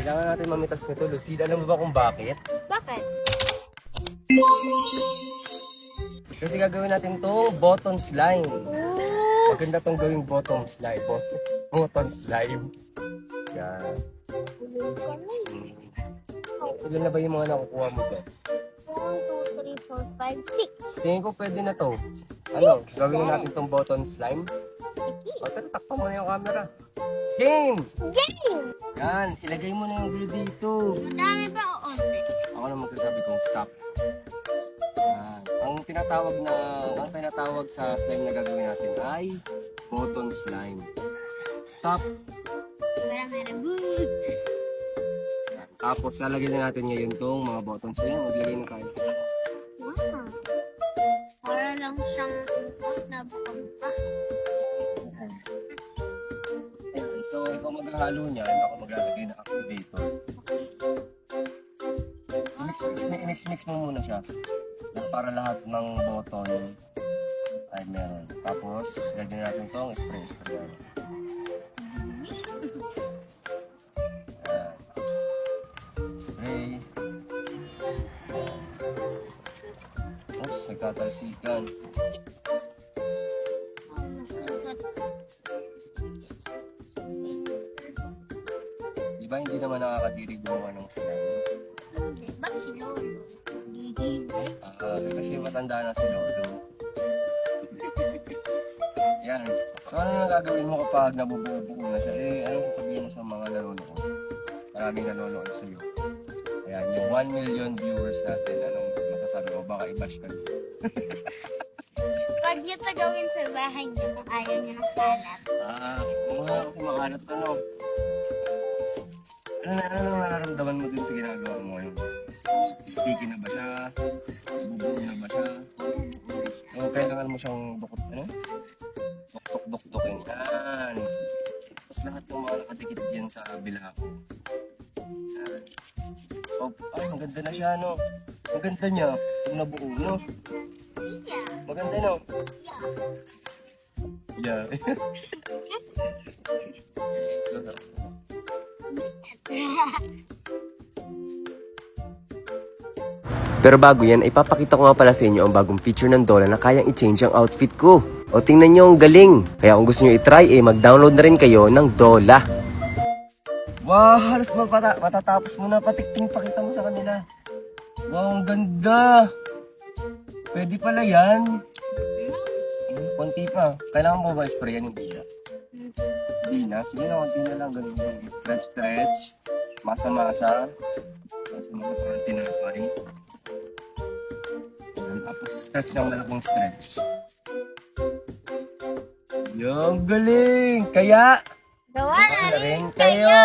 Kailangan natin mamitas nito. Lucid, alam mo ba kung bakit? Bakit? Kasi gagawin natin tong button slime. Oh, Maganda tong gawing button slime. Button slime. Yan. Ilan na ba yung mga nakukuha mo doon? 1, 2, 3, 4, 5, 6. Tingin ko pwede na to. Ano, gawin na natin tong button slime. O, tara, takpan mo na yung camera. Game! Game! Yan, ilagay mo na yung glue dito. Madami pa o onte? Ako na magsasabi kong stop. Yan. Ang tinatawag sa slime na gagawin natin ay button slime. Stop. Marami good. Yan. Tapos lalagyan na natin ngayon tong mga buttons. Yan, maglagay na tayo. Wow. Para lang siyang ukot na buka-buka. Ayan, so ikaw maghahalo niyan, ako maglalagay na activator. Okay. Mix mo muna siya. Para lahat ng button ay meron. Tapos, lagyan natin itong spray. Yan. Spray. Oops, nagtatalsikan. Diba hindi naman nakakadiri gumawa ng slime? Ba't si Lolo? Gigi. Kasi matanda na si Lolo. Yan. So ano na gagawin mo kapag nabubuo na siya? Anong sasabihin mo sa mga nanonood? Maraming nanonood sa'yo. Ayan, yung 1 million viewers natin, anong masasabi mo? Baka i-bash ka. Huwag niyo ito gawin sa bahay niyo kung ayaw niyo ng kalat. Kung wala ako kumakalat na, no? Ano nararamdaman mo dun sa ginagawa mo ngayon? Sticky na ba siya? Bubuo na ba siya? So, kailangan mo siyang duktok-duktokin. Yan. Tapos lahat ng mga nakadikit yan sa bilako. Yan. So, ay, maganda na siya, no? Maganda niya. Kung nabuo, no? Maganda, no? Yeah. Pero bago yan, ipapakita ko nga pala sa inyo ang bagong feature ng Dola na kayang i-change ang outfit ko. O tingnan nyo, ang galing! Kaya kung gusto nyo i-try, mag-download na rin kayo ng Dola. Wow, halos matatapos mo na. Patikting pakita mo sa kanila. Wow, ang ganda! Pwede pala yan. Konti pa. Kailangan mo ba sprayan yung bila? Hindi na. Sige na, konti na lang. Ganun. Stretch. Masa-masa. Masa-masa para tinapay. Tapos stretch ng malaking stretch. Yung galing! Kaya, Gawa na rin kayo!